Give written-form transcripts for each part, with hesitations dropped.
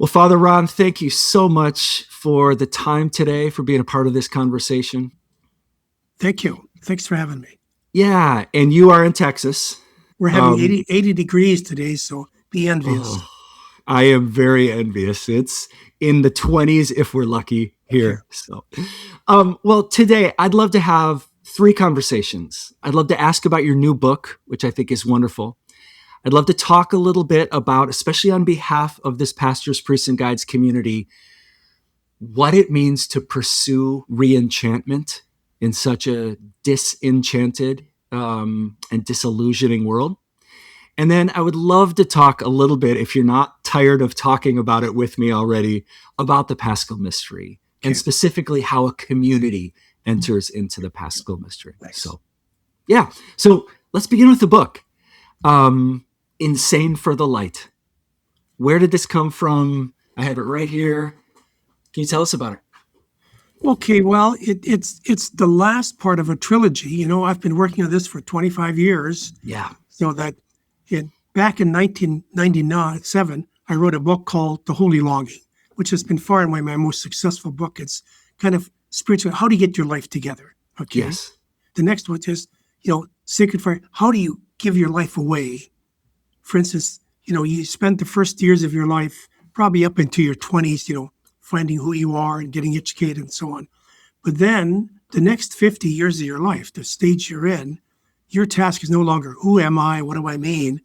Well, Father Ron, thank you so much for the time today, for being a part of this conversation. Thank you. Thanks for having me. Yeah, and you are in Texas. We're having 80 degrees today, so be envious. Oh, I am very envious. It's in the 20s if we're lucky here. Okay. So, well, today I'd love to have 3 conversations. I'd love to ask about your new book, which I think is wonderful. I'd love to talk a little bit about, especially on behalf of this Pastors, Priests, and Guides community, what it means to pursue re-enchantment in such a disenchanted and disillusioning world. And then I would love to talk a little bit, if you're not tired of talking about it with me already, about the Paschal Mystery, and specifically how a community enters into the Paschal Mystery. Nice. So let's begin with the book. Insane for the Light. Where did this come from? I have it right here. Can you tell us about it? Okay, well, it's the last part of a trilogy. You know, I've been working on this for 25 years. Yeah. So that back in 1997, I wrote a book called The Holy Longing, which has been far and away my most successful book. It's kind of spiritual. How do you get your life together? Okay. Yes. The next one is, Sacred Fire. How do you give your life away? For instance, you spend the first years of your life, probably up into your 20s, finding who you are and getting educated and so on. But then the next 50 years of your life, the stage you're in, your task is no longer, who am I? What do I mean?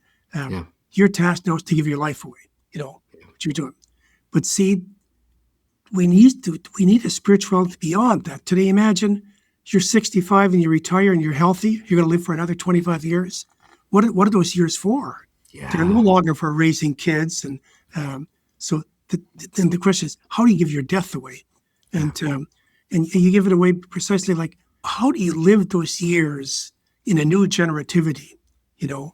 Your task now is to give your life away, what you're doing. But see, we need a spirituality beyond that. Today, imagine you're 65 and you retire and you're healthy. You're going to live for another 25 years. What are those years for? Yeah. They're no longer for raising kids. And so then the question is, how do you give your death away? And you give it away precisely like, how do you live those years in a new generativity? The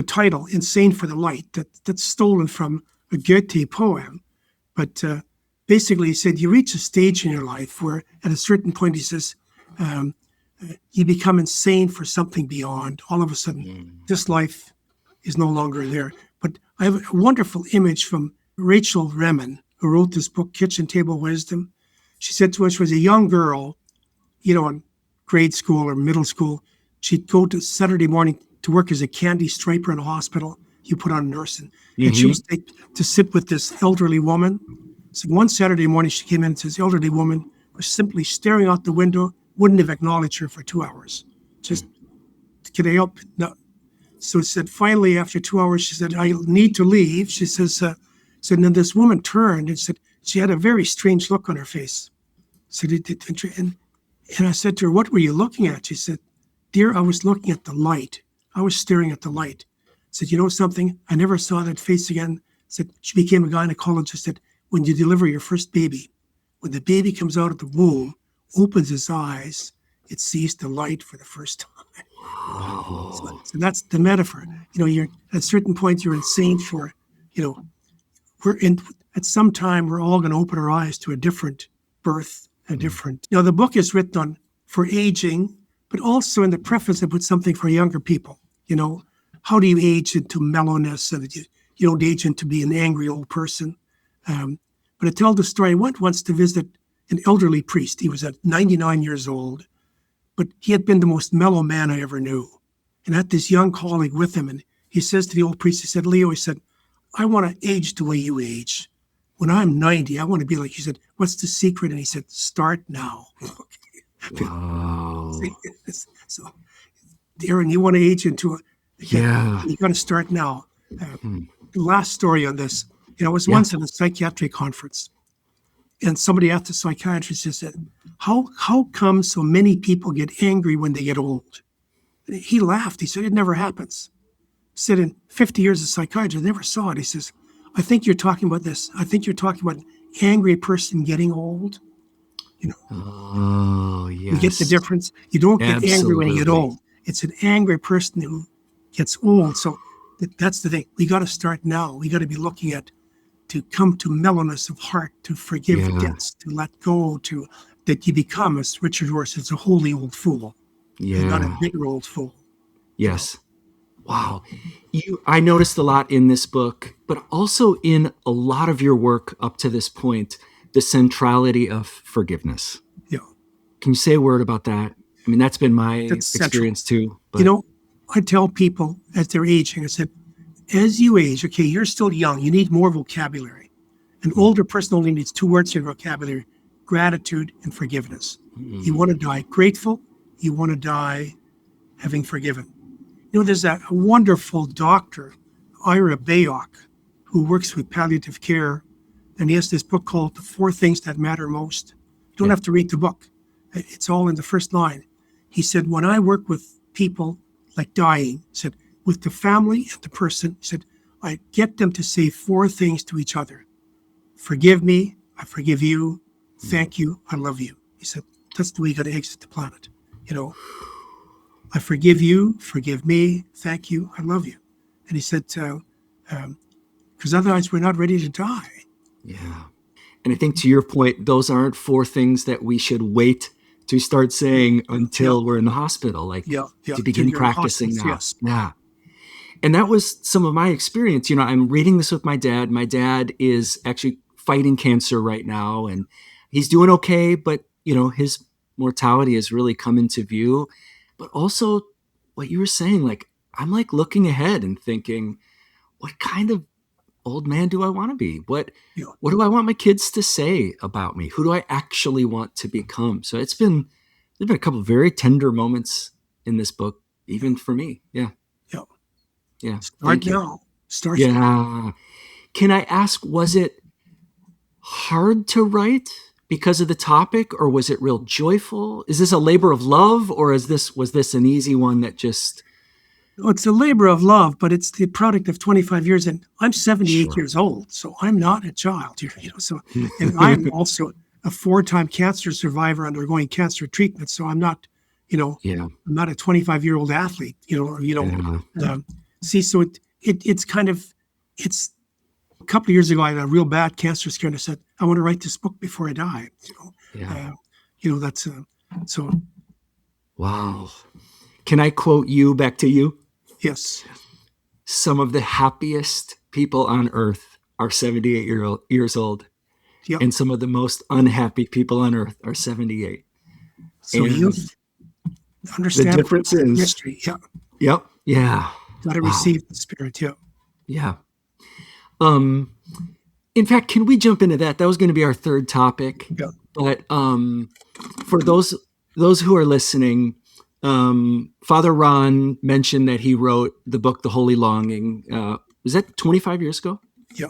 title, Insane for the Light, that's stolen from a Goethe poem. But basically he said, you reach a stage in your life where at a certain point, he says, you become insane for something beyond. All of a sudden, this life is no longer there. But I have a wonderful image from Rachel Remen, who wrote this book, Kitchen Table Wisdom. She said to us, she was a young girl, in grade school or middle school. She'd go to Saturday morning to work as a candy striper in a hospital. You put on a nurse. And she was to sit with this elderly woman. So one Saturday morning, she came in and says, the elderly woman was simply staring out the window, wouldn't have acknowledged her for 2 hours. Just, can I help? No. So she said, finally, after 2 hours, she said, I need to leave. She says, and then this woman turned and said, she had a very strange look on her face. So and I said to her, what were you looking at? She said, dear, I was looking at the light. I was staring at the light. I said, you know something? I never saw that face again. Said, she became a gynecologist. Said, when you deliver your first baby, when the baby comes out of the womb, opens his eyes, it sees the light for the first time. Oh. So that's the metaphor. You're at a certain point, you're insane for, at some time, we're all going to open our eyes to a different birth, the book is written for aging, but also in the preface, I put something for younger people. How do you age into mellowness so that you don't age into be an angry old person? But I tell the story. I went once to visit an elderly priest. He was at 99 years old, but he had been the most mellow man I ever knew. And I had this young colleague with him, and he says to the old priest, he said, Leo, he said, I want to age the way you age. When I'm 90, I want to be like, he said, what's the secret? And he said, start now. Wow. So, Aaron, you want to age into a, you got to start now. Last story on this. I was once at a psychiatric conference, and somebody asked the psychiatrist, he said, how come so many people get angry when they get old? And he laughed. He said, it never happens. He said, in 50 years of psychiatry, I never saw it. He says, I think you're talking about this. I think you're talking about an angry person getting old. Oh, yes. You get the difference? You don't get angry when you get old. It's an angry person who gets old. So that's the thing. We got to start now. We got to be looking at to come to mellowness of heart, to forgive debts, to let go, that you become, as Richard Rohr says, a holy old fool. Yeah. Not a bigger old fool. Yes. Wow. I noticed a lot in this book, but also in a lot of your work up to this point, the centrality of forgiveness. Yeah, Can you say a word about that? I mean, that's been my that's central. experience too, You but know, I tell people as they're aging, I said, as you age, okay, you're still young, you need more vocabulary. An older person only needs two words in vocabulary: gratitude and forgiveness. You want to die grateful, you want to die having forgiven. You know, there's a wonderful doctor, Ira Bayok, who works with palliative care, and he has this book called The Four Things That Matter Most. You don't yeah. have to read the book. It's all in the first line. He said, when I work with people like dying, he said, with the family and the person, he said, I get them to say four things to each other: forgive me, I forgive you, thank you, I love you. He said, that's the way you got to exit the planet. You know, I forgive you, forgive me, thank you, I love you. And he said, because otherwise we're not ready to die. Yeah. And I think to your point, those aren't four things that we should wait to start saying Yeah, until we're in the hospital, like yeah. to Till begin you're in practicing hospice, now. yes. Yeah. And that was some of my experience. I'm reading this with my dad. My dad is actually fighting cancer right now, and he's doing okay, but his mortality has really come into view. But also what you were saying, like I'm like looking ahead and thinking, what kind of old man do I want to be? Yeah, What do I want my kids to say about me? Who do I actually want to become? So there's been a couple of very tender moments in this book, yeah, even for me. Yeah. yeah. Yeah. Start Thank you. now. Start now. Yeah. Can I ask, was it hard to write because of the topic, or was it real joyful? Is this a labor of love, or was this an easy one that just Well, it's a labor of love, but it's the product of 25 years. And I'm 78 sure. years old, so I'm not a child. So, and I'm also a four-time cancer survivor undergoing cancer treatment. So I'm not, Yeah. I'm not a 25-year-old athlete. Yeah. Um, see, so it's kind of, it's a couple of years ago, I had a real bad cancer scare, and I said, I want to write this book before I die. Yeah. Uh, that's so. Wow. Can I quote you back to you? Yes, Some of the happiest people on earth are 78 years old, yep. and some of the most unhappy people on earth are 78. So you And the understand difference is, mystery. Yeah, yep. Yeah. got to Wow. receive the spirit. Yeah. Yeah. Um, in fact, can we jump into that? That was going to be our third topic. Yeah. But for those who are listening, Father Ron mentioned that he wrote the book The Holy Longing. Was that 25 years ago? Yeah.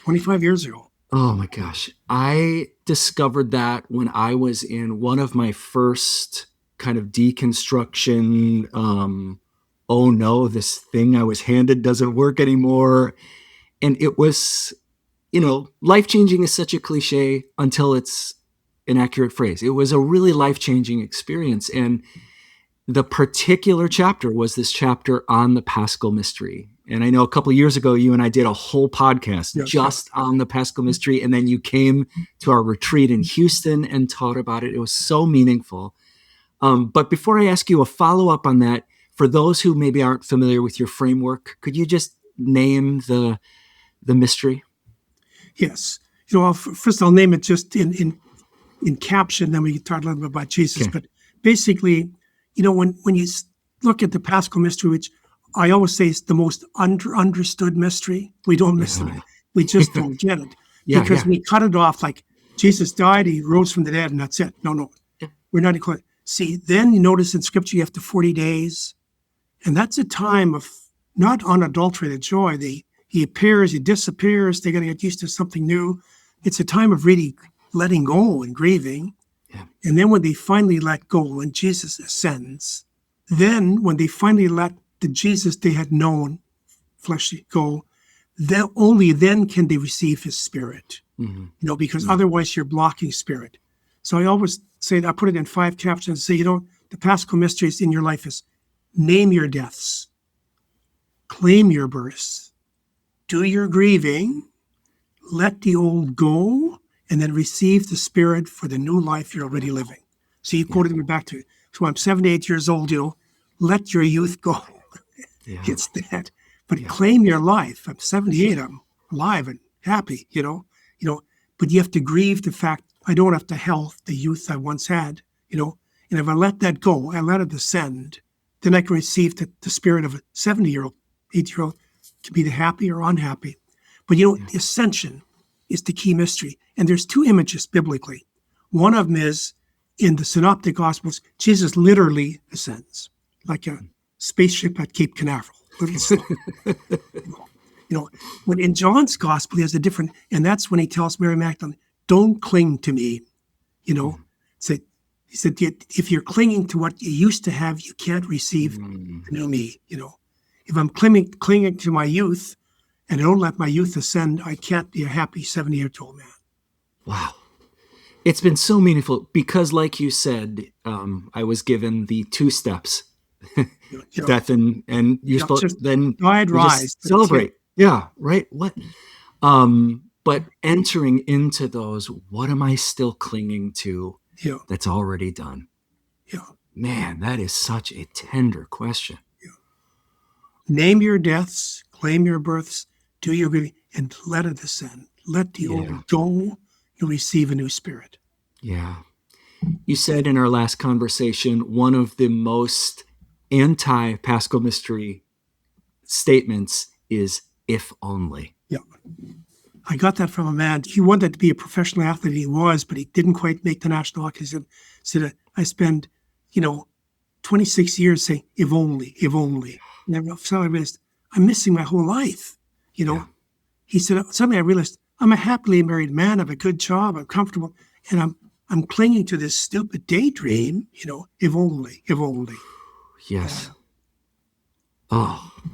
25 years ago. Oh my gosh. I discovered that when I was in one of my first kind of deconstruction. Oh no, this thing I was handed doesn't work anymore. And it was, life changing is such a cliche until it's an accurate phrase. It was a really life changing experience. And the particular chapter was this chapter on the Paschal Mystery. And I know a couple of years ago, you and I did a whole podcast Yeah. just on the Paschal Mystery. And then you came to our retreat in Houston and taught about it. It was so meaningful. But before I ask you a follow up on that, for those who maybe aren't familiar with your framework, could you just name the mystery? Yes. First I'll name it just in caption, then we can talk a little bit about Jesus. Okay. But basically, when you look at the Paschal Mystery, which I always say is the most understood mystery, we don't miss it. Yeah. We just don't get it Yeah. because Yeah. we cut it off like Jesus died, he rose from the dead, and that's it. No, Yeah. we're not included. See, then you notice in Scripture you have the 40 days, and that's a time of not unadulterated joy. He appears, he disappears, they got to get used to something new. It's a time of really letting go and grieving. Yeah. And then when they finally let go and Jesus ascends, then when they finally let the Jesus they had known fleshly go, then only then can they receive his spirit. Mm-hmm. Because otherwise you're blocking spirit. So I always say, I put it in 5 captions, say, the Paschal mysteries in your life is name your deaths, claim your births, do your grieving, let the old go, and then receive the spirit for the new life you're already living. So you quoted me back to it. So I'm 78 years old, let your youth go. Yeah. It's that. But Yeah. claim your life. I'm 78. I'm alive and happy, but you have to grieve the fact I don't have the health, the youth I once had, and if I let that go, I let it descend, then I can receive the spirit of a 70-year-old, 80-year-old, to be the happy or unhappy. But the ascension is the key mystery. And there's two images biblically. One of them is in the Synoptic Gospels, Jesus literally ascends, like a spaceship at Cape Canaveral. Little slow. When in John's Gospel, he has a different, and that's when he tells Mary Magdalene, don't cling to me. So he said, if you're clinging to what you used to have, you can't receive the new me. If I'm clinging to my youth and I don't let my youth ascend, I can't be a happy 70-year-old man. Wow. It's been so meaningful because, like you said, I was given the 2 steps, death and you're supposed then died, rise, just celebrate. Yeah, right. What? But entering into those, what am I still clinging to? That's already done. Man, that is such a tender question. Name your deaths, claim your births, do your grieving, and let it ascend. Let the old go. You'll receive a new spirit. Yeah. You said in our last conversation, one of the most anti-Paschal Mystery statements is "if only." Yeah. I got that from a man. He wanted to be a professional athlete. He was, but he didn't quite make the national hockey. He said, I spend, 26 years saying, if only, if only. And so I realized, I'm missing my whole life. He said, suddenly I realized, I'm a happily married man. I have a good job. I'm comfortable. And I'm clinging to this stupid daydream, if only, if only. Yes.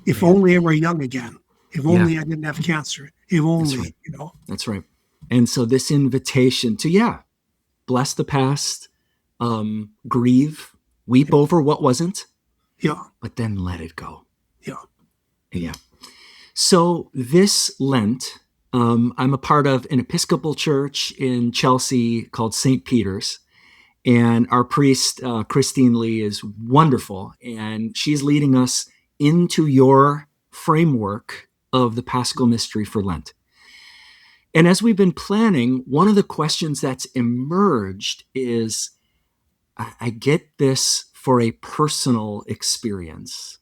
If only I were young again. If only I didn't have cancer. If only, That's right. That's right. And so this invitation to, bless the past, grieve, weep over what wasn't, but then let it go. Yeah. So this Lent, I'm a part of an Episcopal church in Chelsea called St. Peter's. And our priest, Christine Lee, is wonderful. And she's leading us into your framework of the Paschal Mystery for Lent. And as we've been planning, one of the questions that's emerged is, I get this for a personal experience.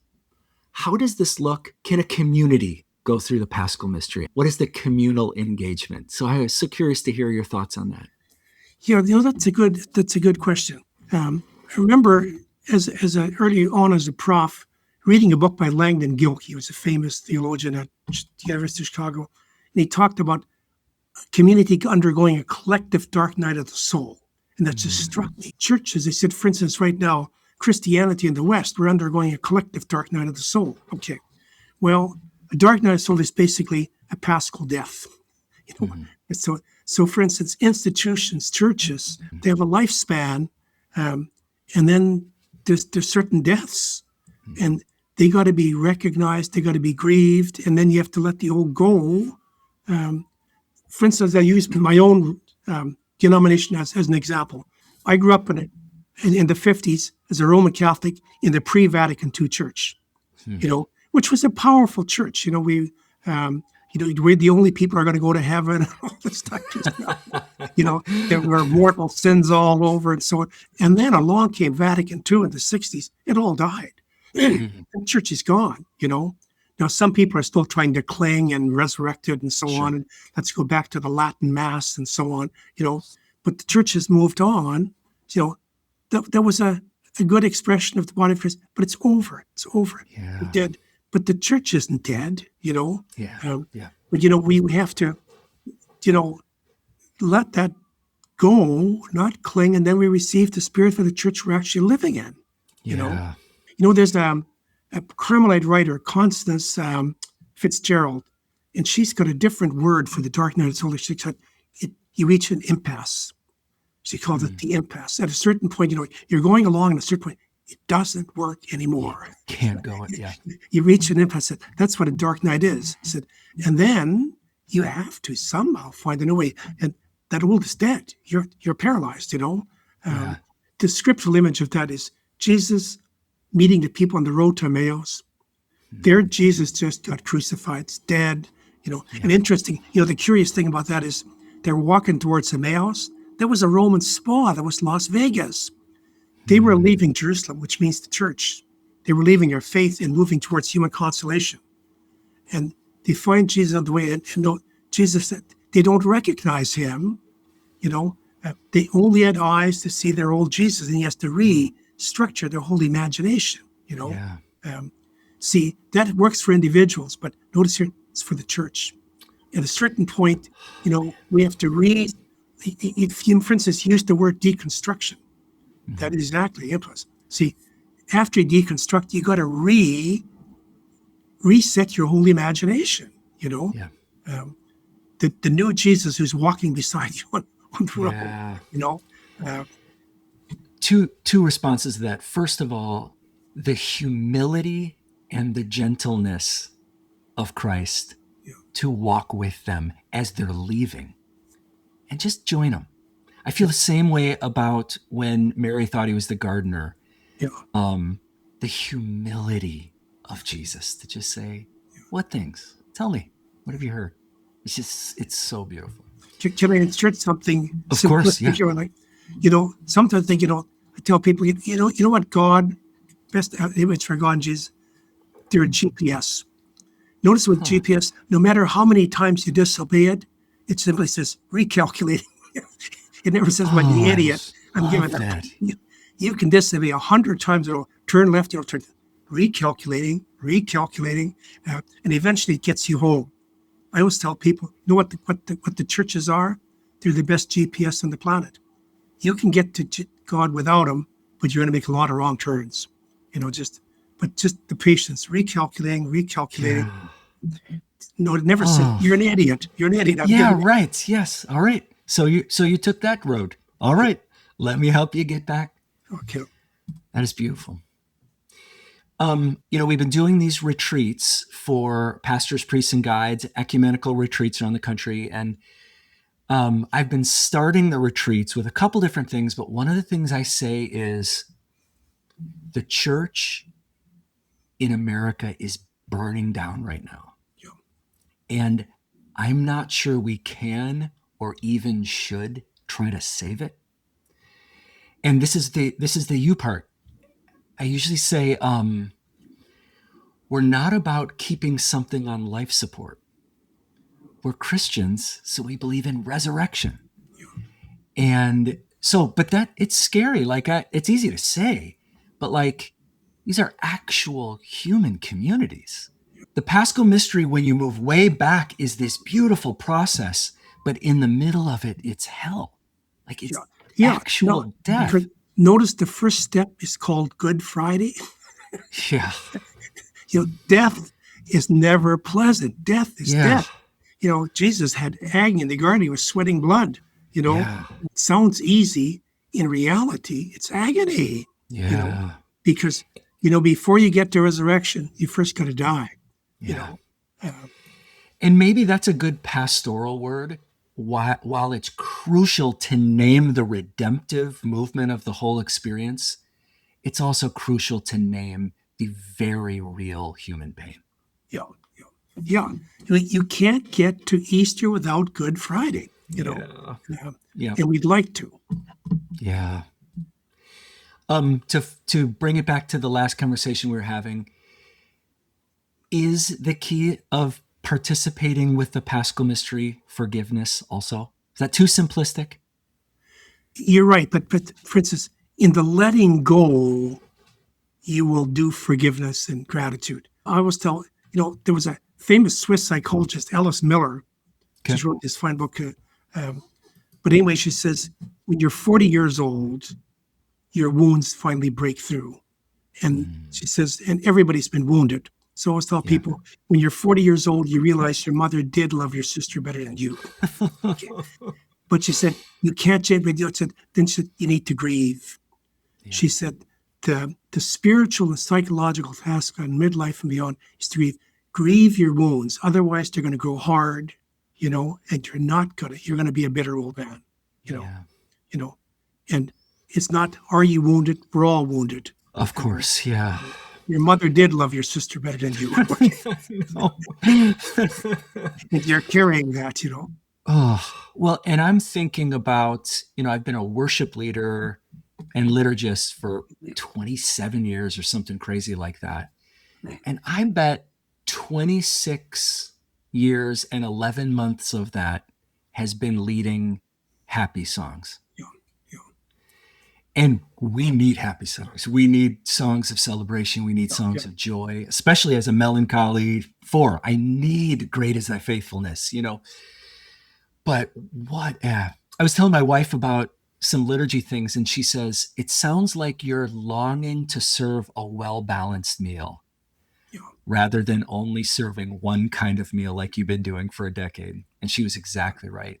How does this look? Can a community go through the Paschal Mystery? What is the communal engagement? So I was so curious to hear your thoughts on that. That's a good question. I remember early on as a prof, reading a book by Langdon Gilkey. He was a famous theologian at the University of Chicago, and he talked about community undergoing a collective dark night of the soul, and that just struck me. Churches, they said, for instance, right now, Christianity in the West, we're undergoing a collective dark night of the soul. Okay, well, a dark night of the soul is basically a Paschal death. So, for instance, institutions, churches, they have a lifespan, and then there's certain deaths, and they got to be recognized, they got to be grieved, and then you have to let the old go. For instance, I use my own denomination as an example. I grew up in the 50s as a Roman Catholic in the pre-Vatican II church, which was a powerful church. We're the only people who are going to go to heaven and all this stuff. There were mortal sins all over and so on. And then along came Vatican II in the 60s. It all died. The church is gone, Now, some people are still trying to cling and resurrect it and so on. And let's go back to the Latin Mass and so on, But the church has moved on. That was a good expression of the body of Christ, but it's over. It's over. Yeah. It did. But the church isn't dead, But, we have to, let that go, not cling, and then we receive the spirit for the church we're actually living in, There's a Carmelite writer, Constance Fitzgerald, and she's got a different word for the dark night of the soul. She said, you reach an impasse. She called it the impasse. At a certain point, you're going along, at a certain point, it doesn't work anymore. Can't go it, yeah. You reach an impasse. That's what a dark night is. He said, and then you have to somehow find a new way. And that old is dead. You're paralyzed, The scriptural image of that is Jesus meeting the people on the road to Emmaus. Their Jesus just got crucified, it's dead, And interesting, the curious thing about that is they're walking towards Emmaus. That was a Roman spa. That was Las Vegas. They were leaving Jerusalem, which means the church. They were leaving their faith and moving towards human consolation. And they find Jesus on the way, and Jesus said they don't recognize him. They only had eyes to see their old Jesus, and he has to restructure their whole imagination. Yeah. See, that works for individuals, but notice here it's for the church. At a certain point, we have to read. If you, for instance, use the word deconstruction, that is exactly it was. See, after you deconstruct, you got to reset your whole imagination. Yeah. The new Jesus who's walking beside you on the road. Yeah. Two responses to that. First of all, the humility and the gentleness of Christ to walk with them as they're leaving and just join them. I feel the same way about when Mary thought he was the gardener. Yeah. The humility of Jesus to just say, what things? Tell me. What have you heard? It's so beautiful. Can I insert something? Of course, yeah. Sometimes I think, I tell people, you know what God, best image for God and Jesus, they're a GPS. Notice with GPS, no matter how many times you disobey it, it simply says recalculating. It never says, "What you idiot." I'm giving that. You can disobey 100 times, it'll turn left, it'll turn recalculating, and eventually it gets you home. I always tell people, what the churches are? They're the best GPS on the planet. You can get to God without them, but you're going to make a lot of wrong turns. Just the patience, recalculating. Yeah. No, it never said you're an idiot. You're an idiot. Right. Yes. All right. So you took that road. All right. Let me help you get back. Okay. That is beautiful. We've been doing these retreats for pastors, priests, and guides, ecumenical retreats around the country. And I've been starting the retreats with a couple different things, but one of the things I say is the church in America is burning down right now. Yeah. And I'm not sure we can or even should try to save it. And this is the you part. I usually say, we're not about keeping something on life support. We're Christians, so we believe in resurrection. And so, but it's scary. It's easy to say, but these are actual human communities. The Paschal Mystery, when you move way back, is this beautiful process, but in the middle of it, it's hell. It's actual death. Notice the first step is called Good Friday. Yeah. Death is never pleasant. Death is death. Jesus had agony in the garden. He was sweating blood. It sounds easy. In reality, it's agony. Yeah. Because, before you get to resurrection, you first got to die. Yeah. And maybe that's a good pastoral word. While it's crucial to name the redemptive movement of the whole experience, it's also crucial to name the very real human pain. Yeah. You can't get to Easter without Good Friday, Yeah. And we'd like to. Yeah. To bring it back to the last conversation we were having, is the key of participating with the Paschal Mystery forgiveness also? Is that too simplistic? You're right. But for instance, in the letting go, you will do forgiveness and gratitude. I always tell, there was a famous Swiss psychologist, Alice Miller. Okay. She wrote this fine book. But anyway, she says, when you're 40 years old, your wounds finally break through. And she says, and everybody's been wounded. So I always tell people, when you're 40 years old, you realize your mother did love your sister better than you. Okay. But she said, you can't change. Then she said, you need to grieve. Yeah. She said, the spiritual and psychological task on midlife and beyond is to grieve. Grieve your wounds. Otherwise, they're going to grow hard, and you're going to be a bitter old man, and it's not, are you wounded? We're all wounded. Of course. Yeah. Your mother did love your sister better than you. No. You're carrying that, Oh, well, and I'm thinking about, I've been a worship leader and liturgist for 27 years or something crazy like that. And I bet 26 years and 11 months of that has been leading happy songs. Yeah, yeah. And we need happy songs. We need songs of celebration. We need songs of joy, especially as a melancholy 4. I need great is thy faithfulness, But I was telling my wife about some liturgy things, and she says, it sounds like you're longing to serve a well-balanced meal rather than only serving one kind of meal like you've been doing for a decade. And she was exactly right.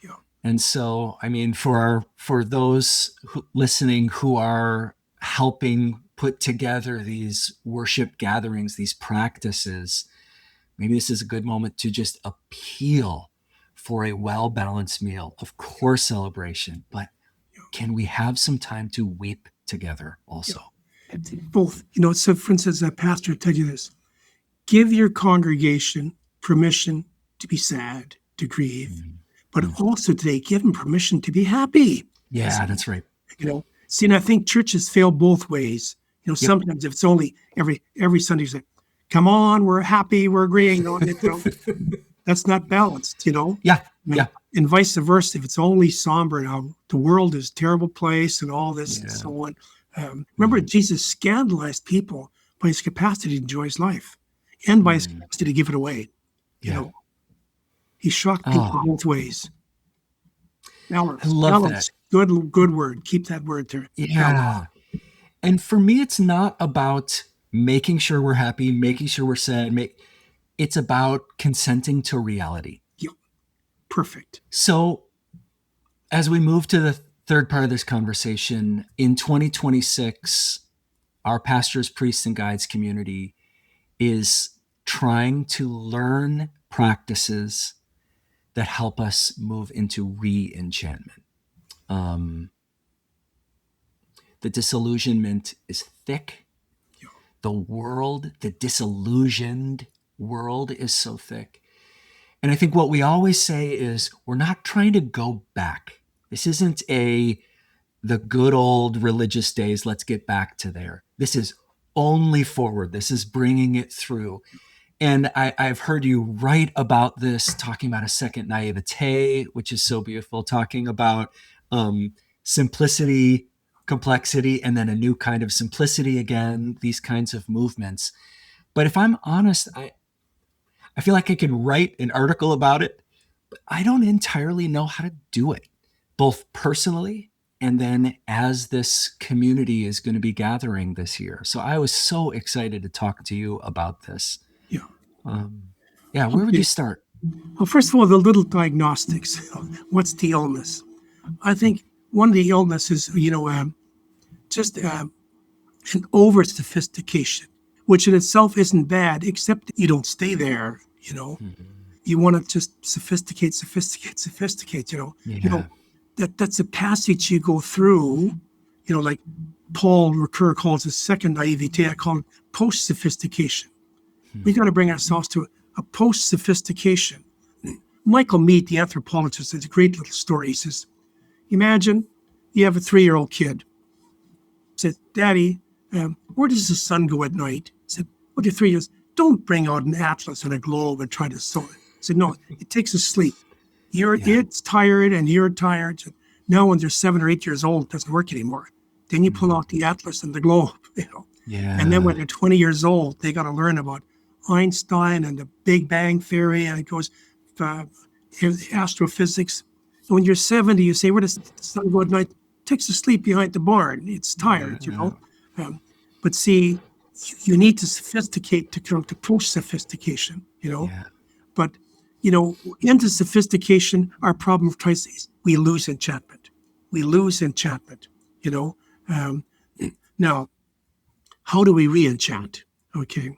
Yeah. And so, I mean, for those listening who are helping put together these worship gatherings, these practices, maybe this is a good moment to just appeal for a well-balanced meal, of course, celebration, but can we have some time to weep together also? Both. So for instance, a pastor tell you this: give your congregation permission to be sad, to grieve, but also today give them permission to be happy. Yeah, that's right. See, and I think churches fail both ways. Sometimes if it's only every Sunday, you say, "Come on, we're happy, we're agreeing." That's not balanced. Yeah. And vice versa. If it's only somber and how the world is a terrible place and all this and so on. Remember, Jesus scandalized people by his capacity to enjoy his life and by his capacity to give it away. He shocked people both ways. Balance. Good word. Keep that word there. Yeah. And for me, it's not about making sure we're happy, making sure we're sad. It's about consenting to reality. Yep. Perfect. So as we move to the third part of this conversation, in 2026, our pastors, priests, and guides community is trying to learn practices that help us move into re-enchantment. The disillusionment is thick. The disillusioned world is so thick. And I think what we always say is we're not trying to go back. This isn't the good old religious days, let's get back to there. This is only forward. This is bringing it through. And I've heard you write about this, talking about a second naivete, which is so beautiful, talking about simplicity, complexity, and then a new kind of simplicity again, these kinds of movements. But if I'm honest, I feel like I can write an article about it, but I don't entirely know how to do it, both personally and then as this community is going to be gathering this year. So I was so excited to talk to you about this. Where would you start? Well, first of all, the little diagnostics. What's the illness? I think one of the illnesses, just an over-sophistication, which in itself isn't bad, except you don't stay there, You want to just sophisticate. That's a passage you go through, like Paul Ricoeur calls it second naivete. I call it post-sophistication. We got to bring ourselves to a post-sophistication. Michael Mead, the anthropologist, has a great little story. He says, imagine you have a 3-year-old kid. He said, Daddy, where does the sun go at night? He said, what are 3 years? Don't bring out an atlas and a globe and try to sew it. He said, no, it takes us sleep. It's tired and you're tired. Now when they're 7 or 8 years old, it doesn't work anymore. Then you pull out the atlas and the globe, And then when they're 20 years old, they got to learn about Einstein and the Big Bang Theory, and it goes astrophysics. And when you're 70, you say, where does the sun go at night? It takes us sleep behind the barn. It's tired, But see, you need to sophisticate to come to post-sophistication, But, into sophistication, our problem of choice is we lose enchantment. Now, how do we re-enchant? Okay.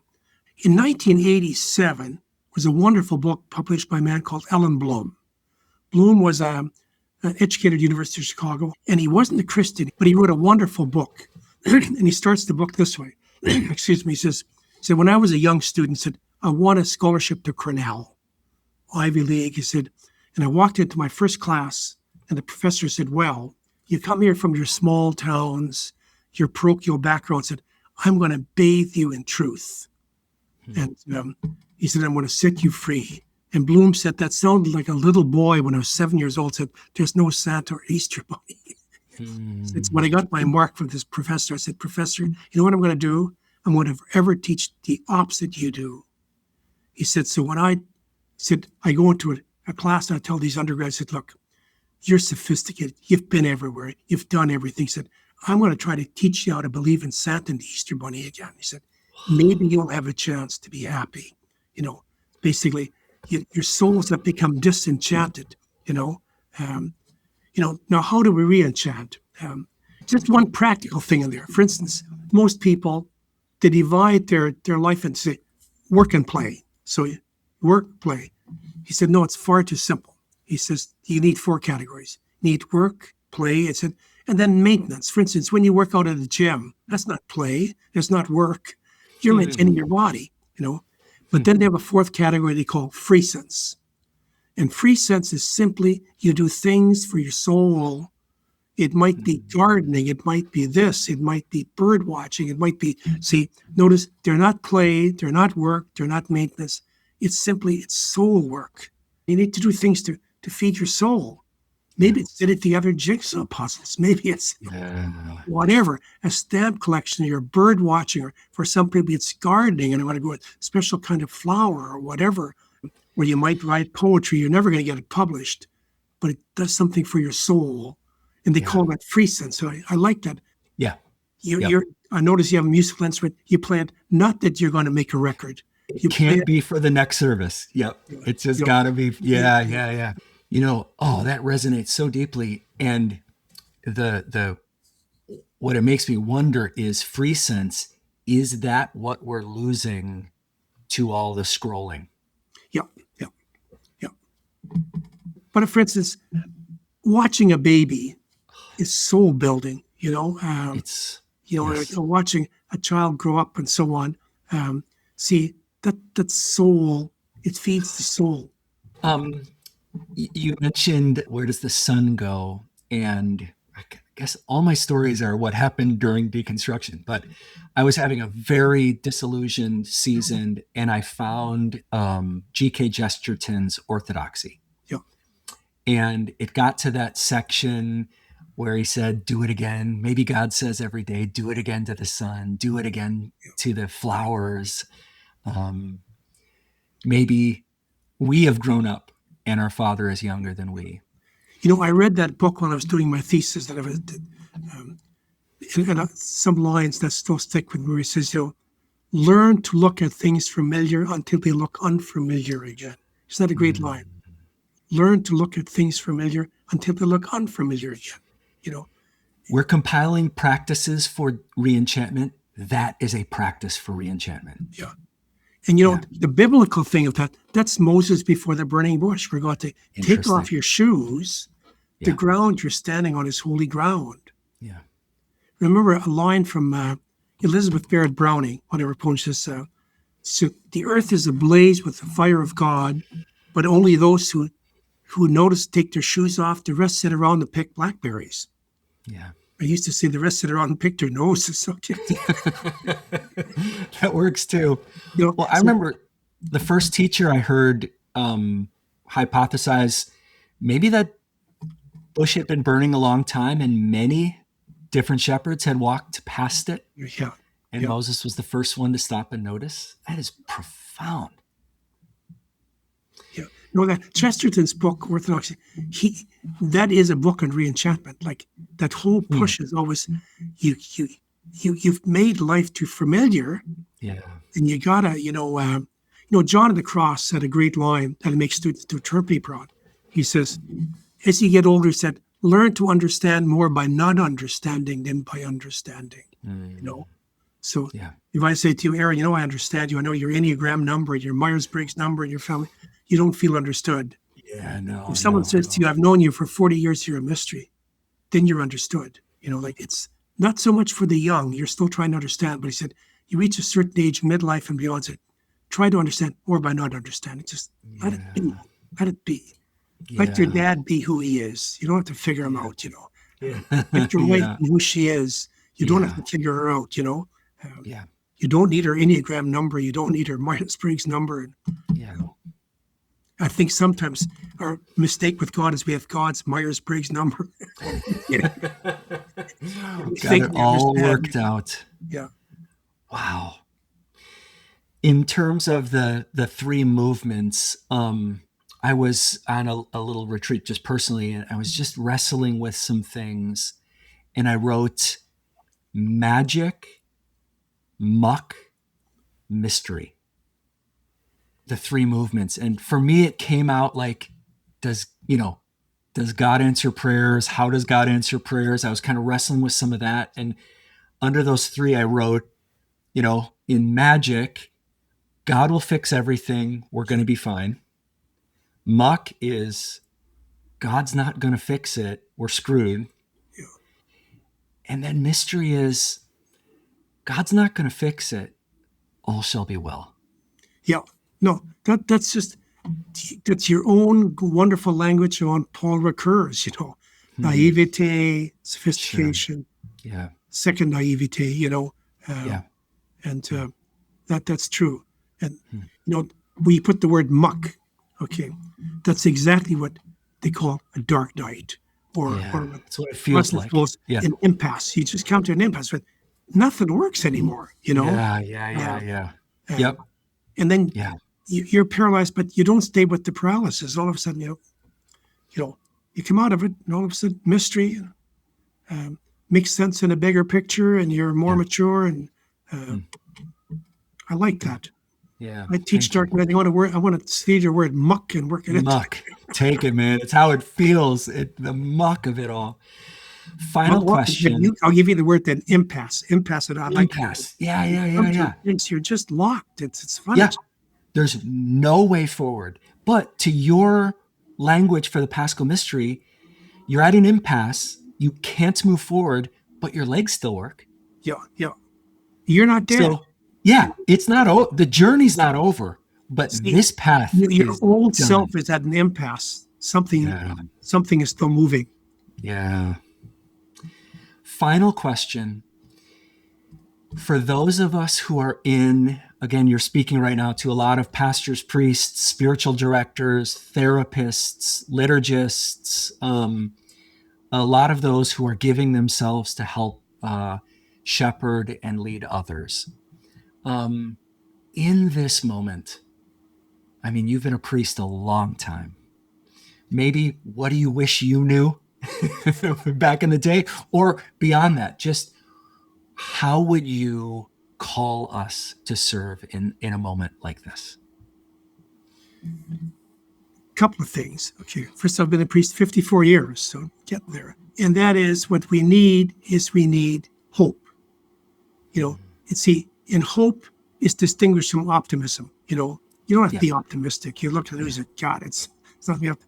In 1987 was a wonderful book published by a man called Ellen Bloom. Bloom was an educator at the University of Chicago, and he wasn't a Christian, but he wrote a wonderful book. And he starts the book this way. excuse me, he said, when I was a young student, he said, I won a scholarship to Cornell, Ivy League. He said, and I walked into my first class, and the professor said, well, you come here from your small towns, your parochial background, said, I'm going to bathe you in truth. And he said, I'm going to set you free. And Bloom said, that sounded like a little boy when I was 7 years old, said, there's no Santa or Easter Bunny. It's when I got my mark from this professor, I said, Professor, you know what I'm going to do? I'm going to forever teach the opposite you do. He said, so when I go into a class and I tell these undergrads, I said, look, you're sophisticated. You've been everywhere. You've done everything. He said, I'm going to try to teach you how to believe in Santa and the Easter Bunny again. He said, maybe you'll have a chance to be happy. Basically, your souls have become disenchanted, now how do we re-enchant? Just one practical thing in there. For instance, most people, they divide their life into, say, work and play. So work, play. He said, no, it's far too simple. He says, you need 4 categories. You need work, play, and then maintenance. For instance, when you work out at the gym, that's not play, that's not work. You're maintaining your body, But then they have a 4th category they call freesense. And freesense is simply you do things for your soul. It might be gardening, it might be this, it might be bird watching, it might be, notice they're not play, they're not work, they're not maintenance. It's soul work. You need to do things to feed your soul. Maybe it's edit the other jigsaw puzzles. Maybe it's whatever, a stamp collection or bird watching, or for some people it's gardening and I want to go with a special kind of flower or whatever, where you might write poetry. You're never going to get it published, but it does something for your soul. And they call that free sense. So I like that. Yeah. I notice you have a musical instrument. You play it, not that you're going to make a record. It can't be for the next service. Yep. It's just got to be. Yeah. That resonates so deeply. And what it makes me wonder is free sense. Is that what we're losing to all the scrolling? Yeah. But for instance, watching a baby is soul building, watching a child grow up and so on. That soul, it feeds the soul. You mentioned where does the sun go? And I guess all my stories are what happened during deconstruction, but I was having a very disillusioned season and I found G.K. Chesterton's Orthodoxy. Yeah. And it got to that section where he said, do it again. Maybe God says every day, do it again to the sun, do it again to the flowers. Maybe we have grown up and our Father is younger than we. I read that book when I was doing my thesis that I was, and some lines that still stick with me where he says, learn to look at things familiar until they look unfamiliar again. Isn't that a great line? Learn to look at things familiar until they look unfamiliar again. We're compiling practices for re-enchantment. That is a practice for re-enchantment. Yeah. And the biblical thing of that's Moses before the burning bush. We're going to take off your shoes. The ground you're standing on is holy ground. Yeah. Remember a line from Elizabeth Barrett Browning, whatever poem says, so the earth is ablaze with the fire of God, but only those who notice take their shoes off, the rest sit around and pick blackberries. Yeah. I used to say the rest sit around and pick their noses. That works too. I remember the first teacher I heard hypothesize maybe that bush had been burning a long time and many different shepherds had walked past it. Yeah. And Moses was the first one to stop and notice. That is profound. Yeah. That Chesterton's book, Orthodoxy, that is a book on re-enchantment. Like that whole push is always you've made life too familiar. Yeah. And you gotta, John of the Cross had a great line that makes students do turpy prod. He says, as you get older, he said, learn to understand more by not understanding than by understanding. So if I say to you, Aaron, I understand you. I know your Enneagram number, your Myers-Briggs number, and your family. You don't feel understood. Yeah, no. If someone says to you, I've known you for 40 years, you're a mystery, then you're understood. It's not so much for the young. You're still trying to understand. But he said, you reach a certain age, midlife and beyond, it try to understand, or by not understanding, just let it be. Let it be. Let your Yeah. dad be who he is. You don't have to figure him out, Yeah. Let your wife Yeah. be who she is. You don't have Yeah. to figure her out, Yeah. You don't need her Enneagram number. You don't need her Myers-Briggs number. Yeah. I think sometimes our mistake with God is we have God's Myers-Briggs number. We Got think it we all understand. worked out. Yeah. Wow. In terms of the three movements, I was on a little retreat just personally, and I was just wrestling with some things, and I wrote magic, muck, mystery, the three movements. And for me, it came out like, does God answer prayers? How does God answer prayers? I was kind of wrestling with some of that. And under those three, I wrote, in magic, God will fix everything. We're going to be fine. Muck is God's not going to fix it. We're screwed. Yeah. And then mystery is God's not going to fix it. All shall be well. Yeah. No, that's your own wonderful language on Paul Ricoeur's, naivete, Sure. sophistication, Yeah. second naivete, Yeah. and that's true. And we put the word muck, okay, that's exactly what they call a dark night, or Yeah. what That's what it feels Protestants like. calls Yeah. an impasse. You just come to an impasse, but nothing works anymore, Yeah. Yeah. Yeah. Uh, Yeah. uh, Yep. and then Yeah. you're paralyzed, but you don't stay with the paralysis. All of a sudden, you come out of it, and all of a sudden, mystery makes sense in a bigger picture, and you're more Yeah. mature. And Mm. I like that. Yeah. I teach Thank you. dark night. I want to steal your word muck and work it into Muck. Take it, man. It's how it feels. The muck of it all. Final question. I'll give you the word then impasse. Impasse, and I like it. Impasse. Yeah. Yeah. You Yeah. come to a Yeah. place you're just locked. It's funny. Yeah. There's no way forward. But to your language for the Paschal Mystery, you're at an impasse. You can't move forward, but your legs still work. Yeah, yeah. You're not dead. So, yeah, it's not the journey's not over, but See, this path your is old done. self is at an impasse. Yeah. Something is still moving. Yeah. Final question. For those of us who are again, you're speaking right now to a lot of pastors, priests, spiritual directors, therapists, liturgists, a lot of those who are giving themselves to help shepherd and lead others. In this moment, I mean, you've been a priest a long time. Maybe what do you wish you knew back in the day? Or beyond that, just how would you call us to serve in a moment like this? Couple of things. Okay. First, I've been a priest 54 years, so get there. And that is what we need hope. And hope is distinguished from optimism. You don't have to Yeah. be optimistic. You look at the news and God, it's not me up.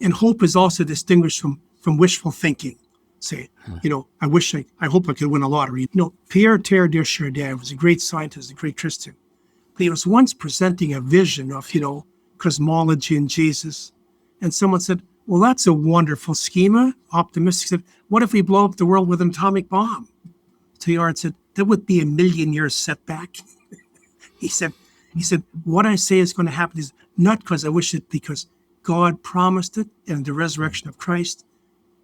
And hope is also distinguished from wishful thinking. Say, I hope I could win a lottery. Pierre Terre de Chardin was a great scientist, a great Christian. But he was once presenting a vision of, cosmology and Jesus. And someone said, well, that's a wonderful schema. Optimistic said, what if we blow up the world with an atomic bomb? Teilhard said, that would be a million years setback. He said, what I say is going to happen is not because I wish it, because God promised it, and the resurrection of Christ,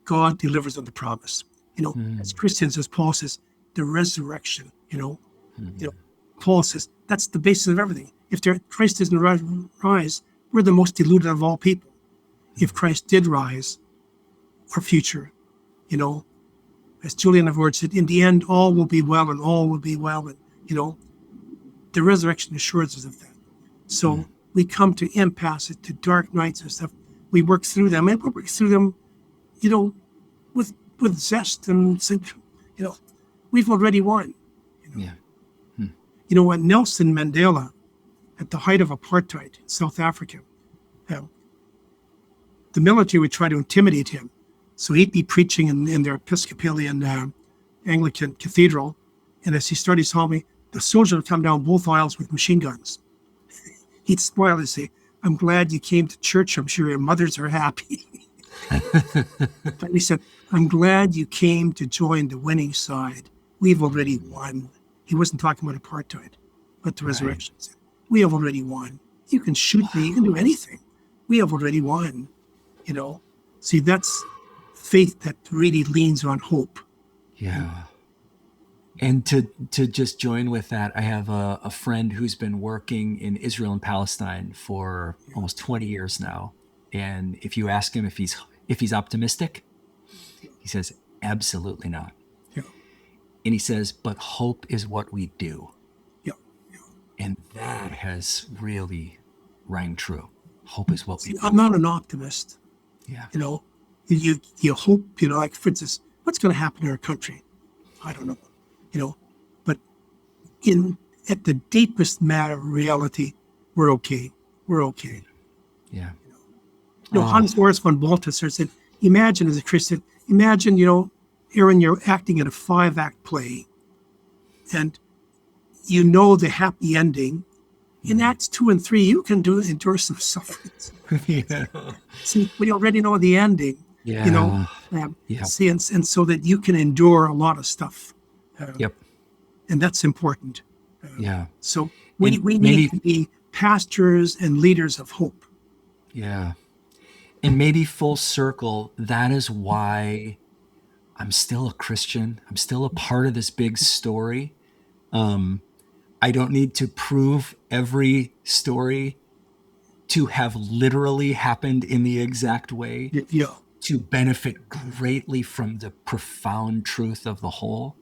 God delivers on the promise. As Christians, as Paul says, the resurrection, Paul says, that's the basis of everything. If Christ doesn't rise, we're the most deluded of all people. If Christ did rise, our future, as Julian of Word said, in the end, all will be well and all will be well. And, the resurrection assures us of that. So we come to impasse, to dark nights and stuff. We work through them, and we work through them, with zest and say, we've already won. Yeah. When Nelson Mandela, at the height of apartheid in South Africa, the military would try to intimidate him. So he'd be preaching in their Episcopalian Anglican cathedral. And as he started telling me, the soldier would come down both aisles with machine guns. He'd smile and say, "I'm glad you came to church. I'm sure your mothers are happy." But he said, "I'm glad you came to join the winning side. We've already won." He wasn't talking about apartheid, but the resurrection. We have already won. You can shoot me. You can do anything. We have already won. See, that's faith that really leans on hope. Yeah. And to just join with that, I have a friend who's been working in Israel and Palestine for almost 20 years now. And if you ask him if he's optimistic, he says, absolutely not. Yeah. And he says, but hope is what we do. Yeah. And that has really rang true. Hope is what we do. I'm not an optimist. Yeah. You hope, like for instance, what's going to happen in our country? I don't know. But at the deepest matter of reality, we're okay. We're okay. Yeah. Hans Urs von Balthasar said, imagine as a Christian, Aaron, you're acting in a 5-act play, and the happy ending. In Acts 2 and 3, you can endure some suffering. Yeah. See, we already know the ending. Yeah. See, and so that you can endure a lot of stuff. Yep. And that's important. Yeah. So we need to be pastors and leaders of hope. Yeah. And maybe full circle, that is why I'm still a Christian. I'm still a part of this big story. I don't need to prove every story to have literally happened in the exact way to benefit greatly from the profound truth of the whole.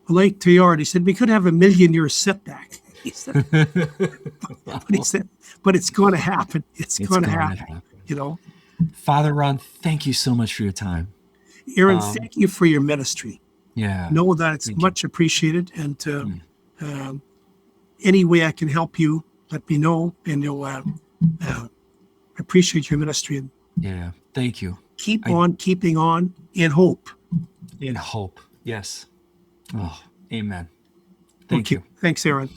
Like Teilhard, he said, we could have a 1,000,000-year setback. He said, but it's going to happen. It's going to happen. Father Ron, thank you so much for your time. Aaron, thank you for your ministry. Yeah. Know that it's much appreciated. And any way I can help you, let me know. And I appreciate your ministry. Yeah. Thank you. Keep on keeping on in hope. In hope. Yes. Oh, amen. Thank you. Thanks, Aaron.